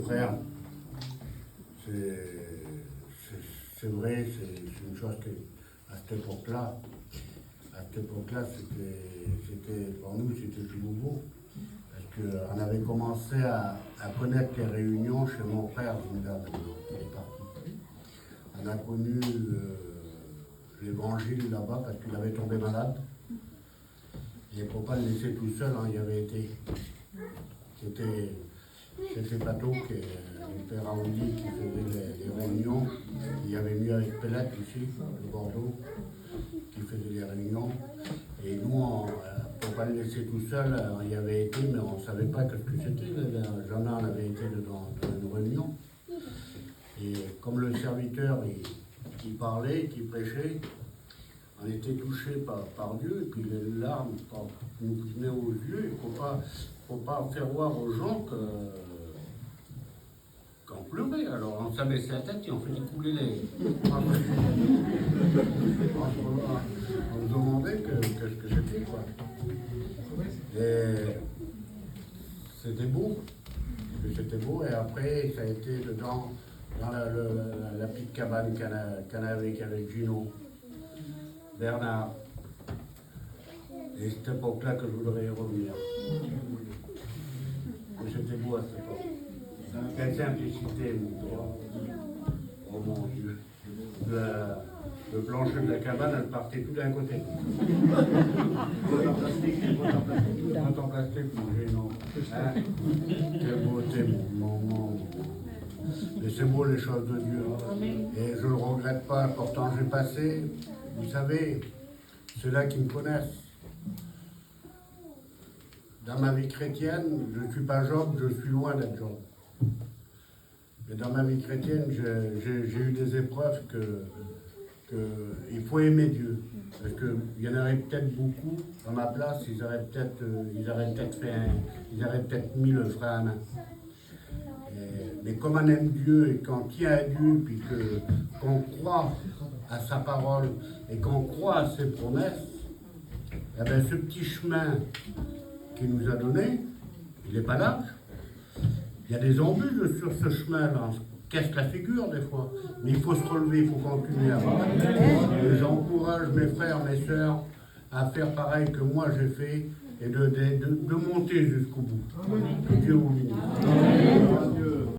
frère, c'est vrai, c'est une chose que, à cette époque-là, c'était, pour nous, c'était tout nouveau. Parce qu'on avait commencé à connaître les réunions chez mon frère, qui est parti. On a connu l'évangile là-bas parce qu'il avait tombé malade. Et pour ne pas le laisser tout seul, hein, il avait été. C'était Pato, le père Aoudi, qui faisait les réunions. Il y avait mis avec Pellet ici, de Bordeaux, qui faisait les réunions. Et nous, pour ne pas le laisser tout seul, on y avait été, mais on ne savait pas ce que c'était. Jean-Marc avait été dans une réunion. Et comme le serviteur, il parlait, qui prêchait, on était touchés par Dieu, et puis les larmes nous venaient aux yeux. Il ne faut pas faire voir aux gens qu'on pleurait. Alors on s'abaissait la tête et on faisait couler les... On se demandait ce que c'était, quoi. Et c'était beau. C'était beau, et après, ça a été dans la petite cabane qu'on avait avec Gino, Bernard. Et cette époque-là que je voudrais y revenir. C'était beau à cette époque. Quelle simplicité, mon Dieu. Oh mon Dieu. Le plancher de la cabane, elle partait tout d'un côté. En plastique, mon géant. Hein? Quelle beauté, mon. Mais c'est beau les choses de Dieu. Et je ne le regrette pas. Pourtant, j'ai passé, vous savez, ceux-là qui me connaissent. Dans ma vie chrétienne, je ne suis pas Job, je suis loin d'être Job. Mais dans ma vie chrétienne, j'ai eu des épreuves il faut aimer Dieu. Parce qu'il y en aurait peut-être beaucoup dans ma place, ils auraient peut-être mis le frein à main. Mais comme on aime Dieu et qu'on tient à Dieu, puis qu'on croit à sa parole et qu'on croit à ses promesses, eh bien, ce petit chemin qu'il nous a donné, il n'est pas large. Il y a des embûches sur ce chemin-là. On casse la figure des fois. Mais il faut se relever, il faut continuer à voir. Et j'encourage mes frères, mes sœurs à faire pareil que moi j'ai fait et de monter jusqu'au bout. Que Dieu vous bénisse.